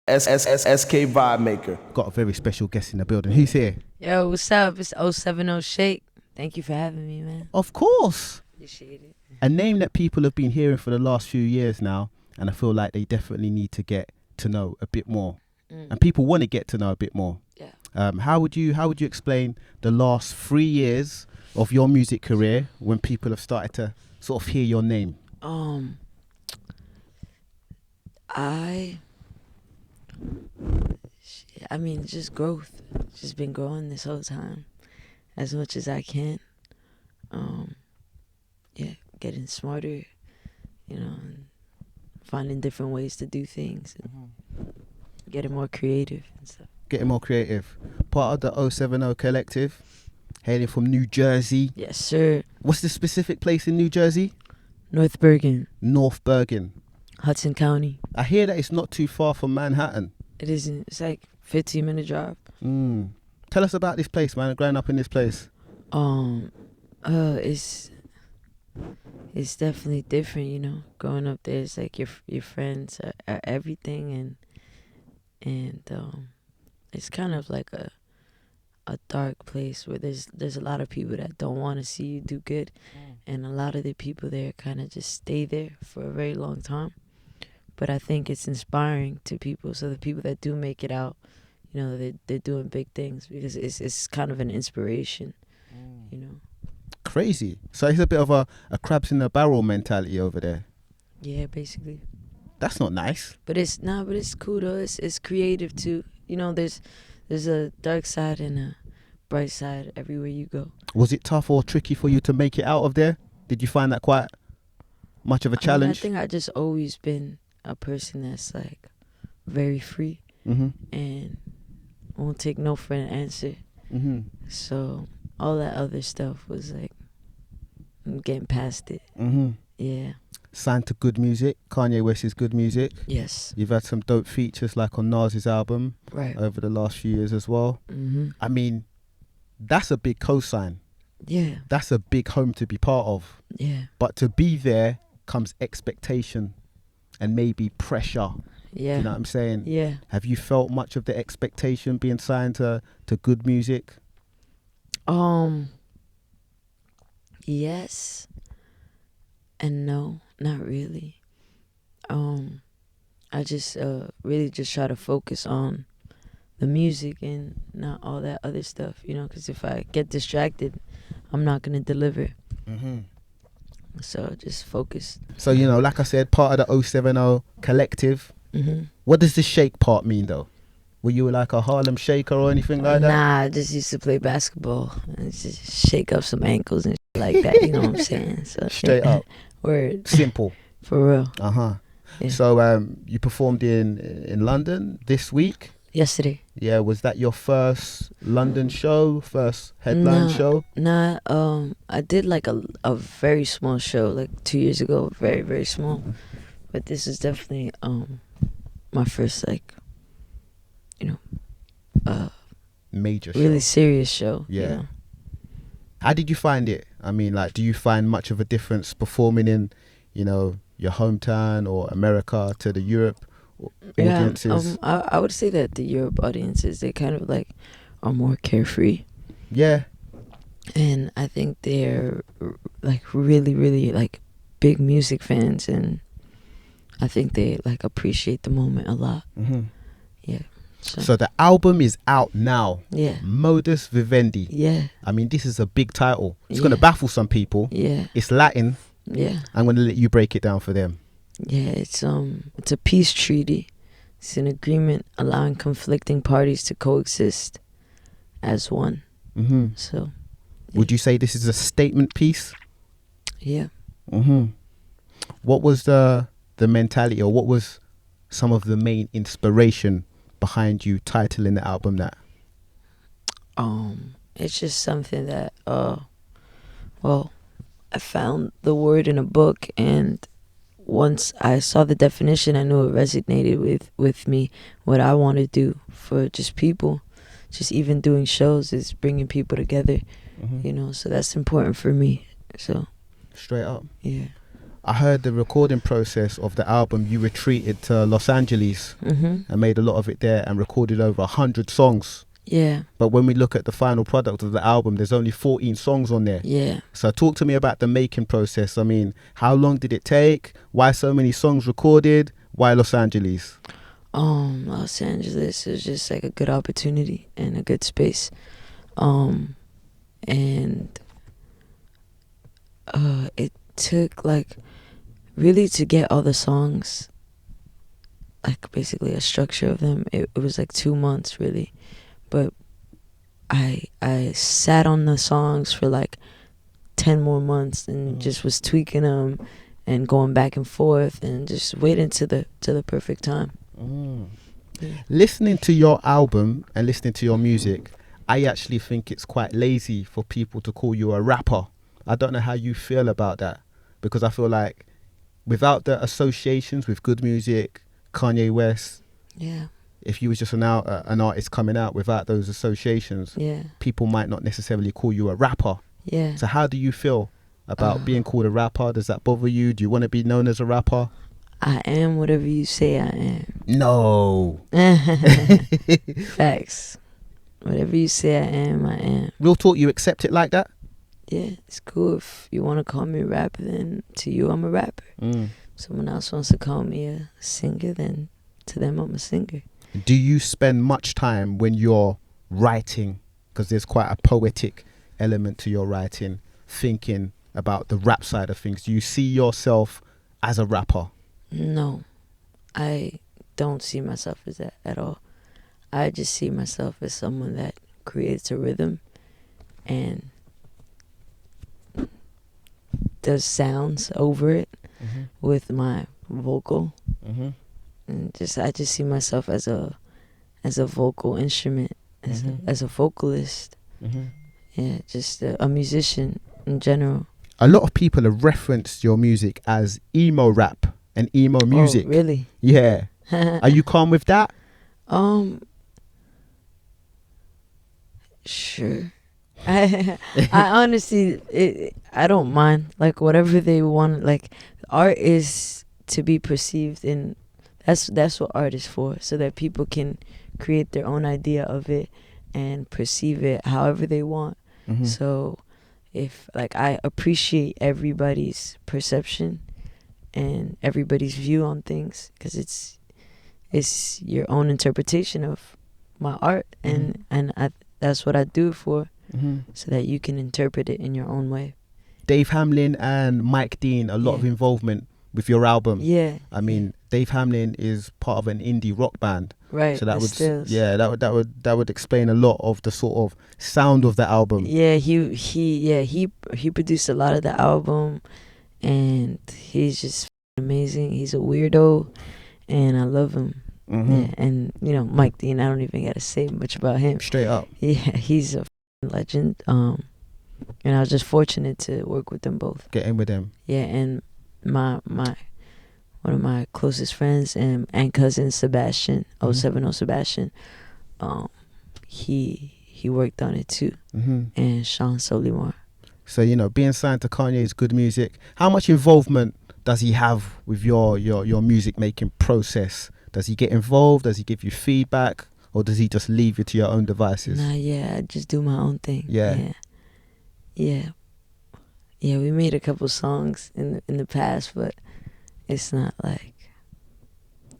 SK Vibemaker. Got a very special guest in the building. Who's here? Yo, what's up? It's 070 Shake. Thank you for having me, man. Of course. Appreciate it. A name that people have been hearing for the last few years now, and I feel like they definitely need to get to know a bit more. And people want to get to know a bit more. Yeah. How would you explain the last 3 years of your music career when people have started to sort of hear your name? I mean, just growth. Just been growing this whole time, as much as I can. Getting smarter, and finding different ways to do things, and getting more creative and stuff. Getting more creative. Part of the 070 collective, hailing from New Jersey. Yes, sir. What's the specific place in New Jersey? North Bergen, North Bergen. Hudson County. I hear that it's not too far from Manhattan. It isn't. It's like 15-minute drive. Tell us about this place, man. Growing up in this place. It's definitely different, Growing up there, it's like your friends are everything, and it's kind of like a dark place where there's a lot of people that don't want to see you do good, and a lot of the people there kind of just stay there for a very long time. But I think it's inspiring to people, so the people that do make it out, they're doing big things, because it's kind of an inspiration, Crazy. So it's a bit of a crabs in the barrel mentality over there. Yeah, basically. That's not nice. But it's cool though. It's creative too. There's a dark side and a bright side everywhere you go. Was it tough or tricky for you to make it out of there? Did you find that quite much of a challenge? I think I just always been a person that's like very free and won't take no for an answer. So all that other stuff was like, I'm getting past it. Yeah. Signed to Good Music, Kanye West's Good Music. Yes. You've had some dope features like on Nas's album over the last few years as well. I mean, that's a big cosign. Yeah. That's a big home to be part of. Yeah. But to be there comes expectation and maybe pressure. Yeah. You know what I'm saying? Yeah. Have you felt much of the expectation being signed to Good Music? Yes and no, not really. I just really just try to focus on the music and not all that other stuff, because if I get distracted, I'm not gonna deliver. So just focus. So like I said, part of the 070 collective. What does the shake part mean though? Were you like a Harlem shaker or anything like that? Nah, I just used to play basketball and just shake up some ankles and shit like that. You know what I'm saying? So, straight up. Word. Simple. For real. Yeah. So you performed in London this week? Yesterday. Yeah, was that your first London show, first headline show? Nah, I did like a very small show like 2 years ago, very, very small. But this is definitely my first major show. Really serious show. Yeah. How did you find it? I mean, like, do you find much of a difference performing in, your hometown or America to the Europe audiences? I would say that the Europe audiences, they kind of like are more carefree. Yeah. And I think they're like really, really like big music fans, and I think they like appreciate the moment a lot. Yeah. So the album is out now. Yeah. Modus Vivendi. Yeah. I mean, this is a big title. It's going to baffle some people. Yeah. It's Latin. Yeah. I'm going to let you break it down for them. Yeah, it's a peace treaty. It's an agreement allowing conflicting parties to coexist as one. So. Yeah. Would you say this is a statement piece? Yeah. What was the mentality, or what was some of the main inspiration behind you titling the album that? It's just something that I found the word in a book, and once I saw the definition, I knew it resonated with me. What I want to do for just people, just even doing shows, is bringing people together. So that's important for me. So straight up. Yeah. I heard the recording process of the album, you retreated to Los Angeles and made a lot of it there and recorded over 100 songs. Yeah. But when we look at the final product of the album, there's only 14 songs on there. Yeah. So talk to me about the making process. I mean, how long did it take? Why so many songs recorded? Why Los Angeles? Los Angeles is just like a good opportunity and a good space. And it took like really to get all the songs, like basically a structure of them. It was like 2 months really, but I sat on the songs for like 10 more months and just was tweaking them and going back and forth and just waiting to the perfect time. Yeah. Listening to your album and listening to your music, I actually think it's quite lazy for people to call you a rapper. I don't know how you feel about that, because I feel like without the associations with good music, Kanye West, Yeah. if you was just an artist coming out without those associations, Yeah. people might not necessarily call you a rapper. Yeah. So how do you feel about being called a rapper? Does that bother you? Do you want to be known as a rapper? I am whatever you say I am. No. Facts. Whatever you say I am. Real talk, you accept it like that? Yeah, it's cool. If you want to call me a rapper, then to you I'm a rapper. Someone else wants to call me a singer, then to them I'm a singer. Do you spend much time when you're writing, because there's quite a poetic element to your writing, thinking about the rap side of things? Do you see yourself as a rapper? No, I don't see myself as that at all. I just see myself as someone that creates a rhythm and does sounds over it with my vocal, and I just see myself as a vocal instrument, as a vocalist. Yeah, just a musician in general. A lot of people have referenced your music as emo rap and emo music. Oh, really? Yeah. Are you calm with that? Sure. I honestly, I don't mind. Like whatever they want. Like art is to be perceived, and that's what art is for, so that people can create their own idea of it and perceive it however they want. So if like I appreciate everybody's perception and everybody's view on things, because it's your own interpretation of my art, and that's what I do it for, so that you can interpret it in your own way. Dave Hamelin and Mike Dean, a lot of involvement with your album. Yeah. I mean, Dave Hamelin is part of an indie rock band. Right. So that would explain a lot of the sort of sound of the album. Yeah, he produced a lot of the album, and he's just amazing. He's a weirdo, and I love him. Yeah, and you know, Mike Dean, I don't even gotta say much about him. Straight up. Yeah, he's a legend. And I was just fortunate to work with them both. Get in with them. Yeah, and my one of my closest friends and cousin Sebastian, 070 Sebastian, he worked on it too, and Sean Solimar. So, you know, being signed to Kanye's Good Music, how much involvement does he have with your music making process? Does he get involved? Does he give you feedback? Or does he just leave you to your own devices? Nah, yeah, I just do my own thing. Yeah. Yeah, we made a couple songs in the past, but it's not like,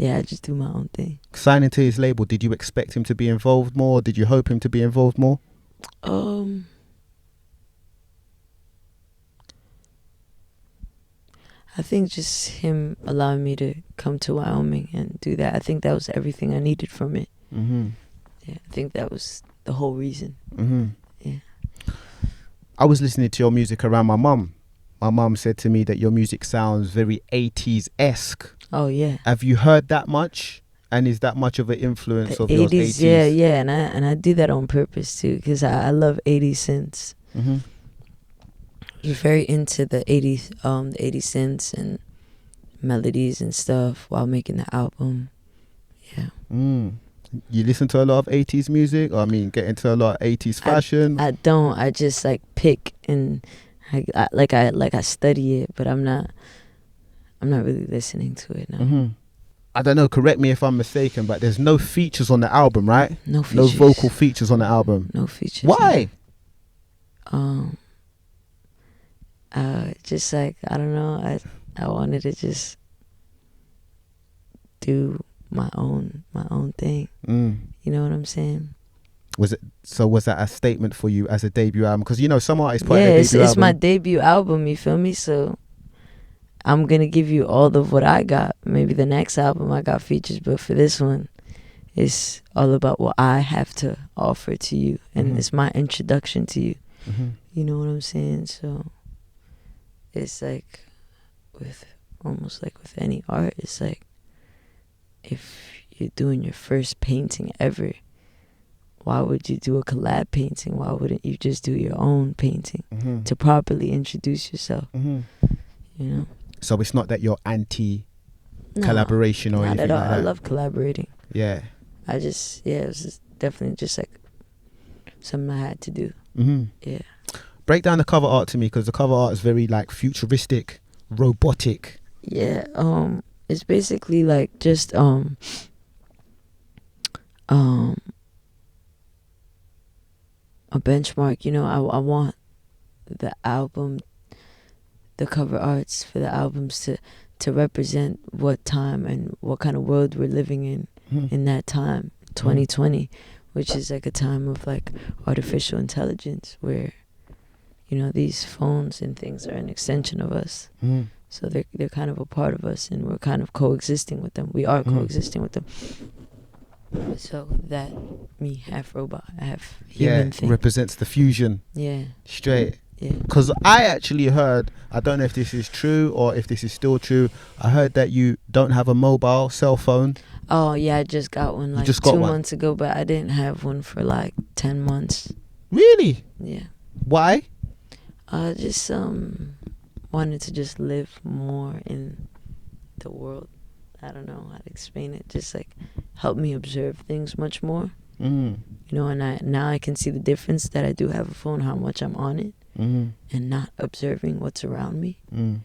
I just do my own thing. Signing to his label, did you expect him to be involved more? Did you hope him to be involved more? I think just him allowing me to come to Wyoming and do that, I think that was everything I needed from it. Yeah, I think that was the whole reason. Yeah. I was listening to your music around my mum. My mum said to me that your music sounds very 80s-esque. Oh, yeah. Have you heard that much? And is that much of an influence of your 80s? Yeah, and I do that on purpose too, because I love 80s synths. I was very into the 80s synths and melodies and stuff while making the album. Yeah. You listen to a lot of 80s music? Or, I mean, get into a lot of 80s fashion? I don't. I just like pick, and I study it, but I'm not I'm not really listening to it now. Mm-hmm. I don't know, correct me if I'm mistaken, but there's no features on the album, right? No features. No vocal features on the album. No features. Why? Just like, I don't know, I wanted to just do my own thing. You know what I'm saying? Was that a statement for you as a debut album? Because, you know, some artists put their it's debut album. my debut album, you feel me? So I'm gonna give you all of what I got. Maybe the next album I got features, but for this one, it's all about what I have to offer to you, and it's my introduction to you. You know what I'm saying? So it's like almost like with any art, it's like if you're doing your first painting ever, why would you do a collab painting? Why wouldn't you just do your own painting to properly introduce yourself? You know? So it's not that you're anti-collaboration or anything not at all. like that? I love collaborating. Yeah. It was just definitely just like something I had to do. Yeah. Break down the cover art to me, because the cover art is very like futuristic, robotic. Yeah. It's basically like just a benchmark. You know, I want the cover arts for the albums to represent what time and what kind of world we're living in that time, 2020, which is like a time of like artificial intelligence where, you know, these phones and things are an extension of us. So they're kind of a part of us, and we're kind of coexisting with them. We are coexisting with them. So that me, half robot, half human thing. Represents the fusion. Yeah. Straight. Yeah. Because I actually heard, I don't know if this is true or if this is still true, I heard that you don't have a mobile cell phone. Oh, yeah, I just got one like 2 months ago, but I didn't have one for like 10 months. Really? Yeah. Why? Just wanted to just live more in the world. I don't know how to explain it. Just like help me observe things much more. You know, and now I can see the difference that I do have a phone, how much I'm on it, and not observing what's around me. And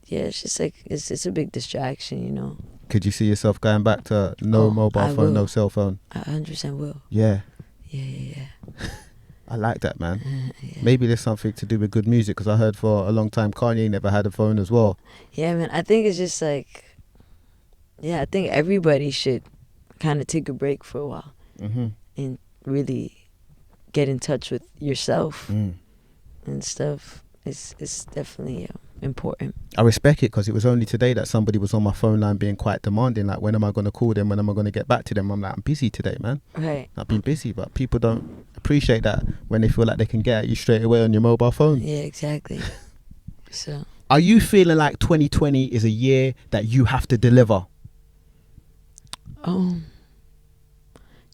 yeah, it's just like it's a big distraction, you know. Could you see yourself going back to mobile phone, no cell phone? I 100% will. Yeah. Yeah. I like that, man. Yeah. Maybe there's something to do with good music, because I heard for a long time Kanye never had a phone as well. Yeah, man. I think it's just like, yeah, I think everybody should kind of take a break for a while and really get in touch with yourself and stuff. It's definitely important. I respect it, because it was only today that somebody was on my phone line being quite demanding, like, when am I going to call them, when am I going to get back to them? I'm like, I'm busy today, man. Right. I've been busy, but people don't appreciate that when they feel like they can get at you straight away on your mobile phone. Yeah, exactly. So are you feeling like 2020 is a year that you have to deliver?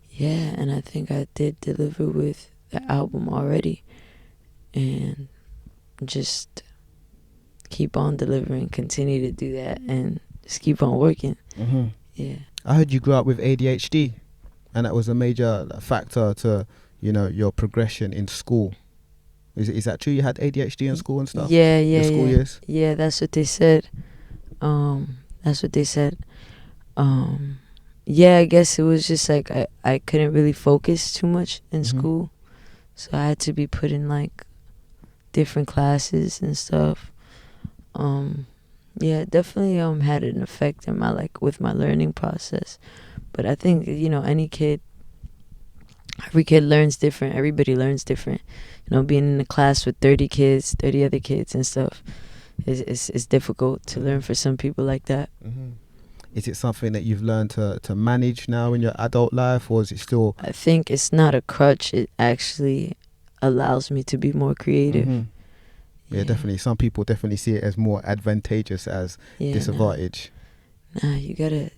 Yeah, and I think I did deliver with the album already, and just keep on delivering, continue to do that, and just keep on working. Yeah. I heard you grew up with ADHD, and that was a major factor to, you know, your progression in school. Is that true? You had ADHD in school and stuff? Yeah. Your school years? Yeah, that's what they said. Yeah, I guess it was just like I couldn't really focus too much in school, so I had to be put in like different classes and stuff. Yeah, definitely had an effect in my with my learning process. But I think, you know, every kid learns different. Everybody learns different. You know, being in a class with 30 other kids and stuff is difficult to learn for some people like that. Is it something that you've learned to manage now in your adult life, or is it still... I think it's not a crutch. It actually allows me to be more creative. Yeah, definitely. Some people definitely see it as more advantageous as disadvantage. Nah, you gotta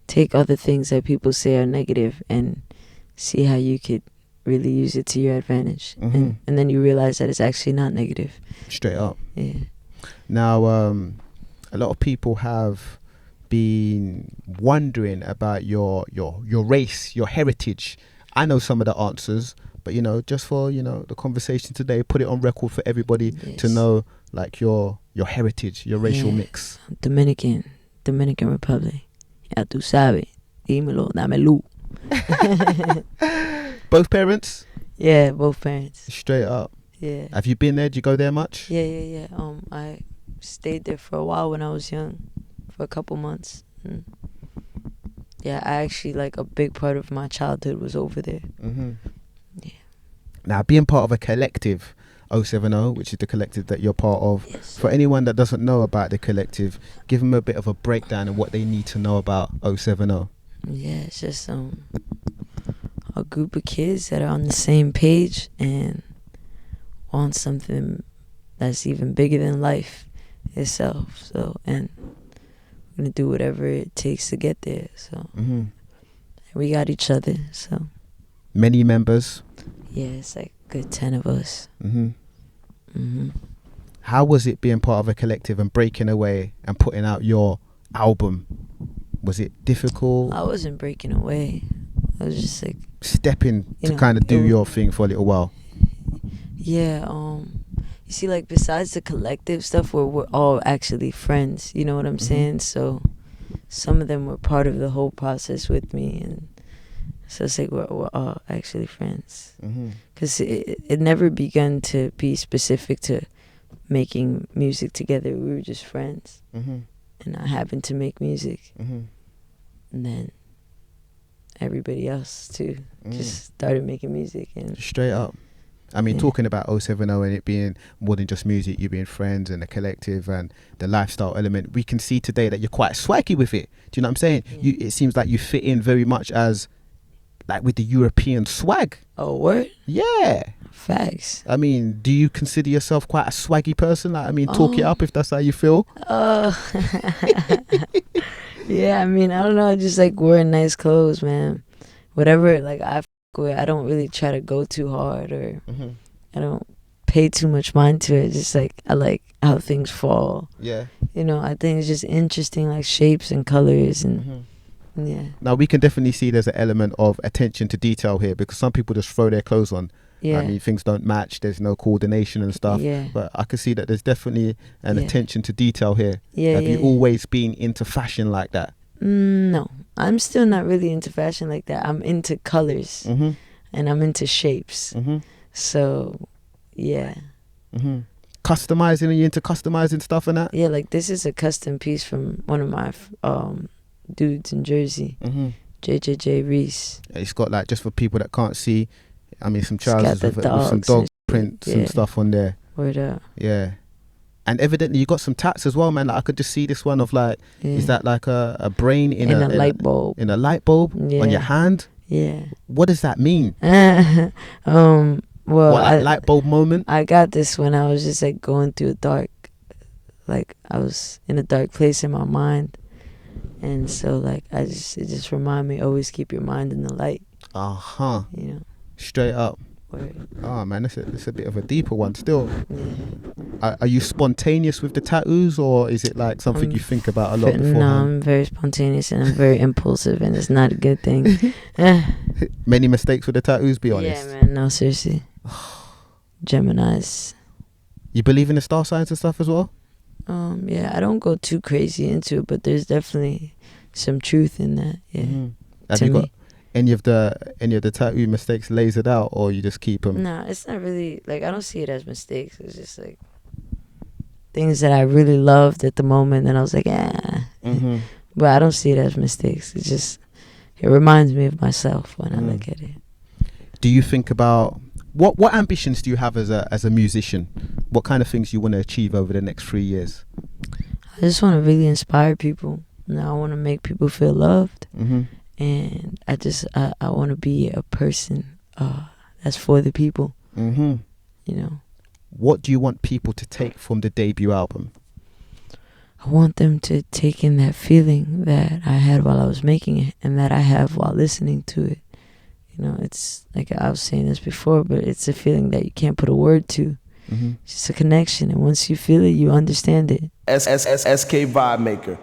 take other things that people say are negative and see how you could really use it to your advantage. And then you realize that it's actually not negative. Straight up. Yeah. Now, a lot of people have been wondering about your race, your heritage. I know some of the answers, but, you know, just for, you know, the conversation today, put it on record for everybody to know like your heritage, your racial mix? Dominican Republic. Ya tú sabes. Dímelo, dámelo. Both parents? Yeah, both parents. Straight up. Yeah. Have you been there? Do you go there much? Yeah. I stayed there for a while when I was young, for a couple months. Yeah, I actually, like, a big part of my childhood was over there. Mm-hmm. Yeah. Now, being part of a collective, 070, which is the collective that you're part of, Yes. for anyone that doesn't know about the collective, give them a bit of a breakdown of what they need to know about 070. Yeah, it's just a group of kids that are on the same page and want something that's even bigger than life itself. So, and we're gonna do whatever it takes to get there. So, we got each other. So, Many members. yeah, it's like a good 10 of us. How was it being part of a collective and breaking away and putting out your album? Was it difficult? I wasn't breaking away. I was just like Stepping to kind of do your thing for a little while. Yeah, you see, like, besides the collective stuff, we're all actually friends, you know what I'm saying? So some of them were part of the whole process with me, and so it's like we're all actually friends. Because it never begun to be specific to making music together. We were just friends, and I happened to make music, and then everybody else too just started making music. And straight up. I mean, talking about 070 and it being more than just music, you being friends and a collective and the lifestyle element, we can see today that you're quite swaggy with it. Do you know what I'm saying? Yeah. It seems like you fit in very much as, like, with the European swag. Oh, word? Yeah. Facts. I mean, do you consider yourself quite a swaggy person? Like, I mean, talk it up if that's how you feel. Yeah, I mean, I don't know. I just like wearing nice clothes, man. Whatever, like, I don't really try to go too hard, or I don't pay too much mind to it. Just like I like how things fall. Yeah. You know, I think it's just interesting, like shapes and colors, and yeah. Now we can definitely see there's an element of attention to detail here, because some people just throw their clothes on. Yeah. I mean, things don't match. There's no coordination and stuff. Yeah. But I can see that there's definitely an attention to detail here. Yeah. Have you always been into fashion like that? No, I'm still not really into fashion like that. I'm into colors, and I'm into shapes. So, yeah. Customizing? Are you into customizing stuff and that? Yeah, like this is a custom piece from one of my dudes in Jersey, JJJ Reese. It's got, like, just for people that can't see, I mean, some trousers with some dogs dog and prints and stuff on there. Word up. Yeah. And evidently you got some tats as well, man. Like, I could just see this one of, like, is that like a brain in a light bulb? In a light bulb on your hand? Yeah. What does that mean? Well, what, light bulb moment? I got this when I was just like going through like I was in a dark place in my mind, and so like it just reminded me, always keep your mind in the light. You know. Straight up. Word. Oh man, it's a bit of a deeper one still. Yeah. Are you spontaneous with the tattoos, or is it like something you think about a lot beforehand? No, I'm very spontaneous and I'm very impulsive, and it's not a good thing. Many mistakes with the tattoos, be honest. Yeah, man. No, seriously. Geminis. You believe in the star signs and stuff as well? Yeah, I don't go too crazy into it, but there's definitely some truth in that. Yeah. Have you got any of the tattoo mistakes lasered out, or you just keep them? Nah, it's not really, like, I don't see it as mistakes. It's just like things that I really loved at the moment, and I was like, but I don't see it as mistakes. It reminds me of myself when I look at it. Do you think about what ambitions do you have as a musician? What kind of things you want to achieve over the next 3 years? I just want to really inspire people. I want to make people feel loved. And I want to be a person that's for the people. You know. What do you want people to take from the debut album? I want them to take in that feeling that I had while I was making it, and that I have while listening to it. You know, it's like I was saying this before, but it's a feeling that you can't put a word to. It's just a connection, and once you feel it, you understand it. SK Vibemaker.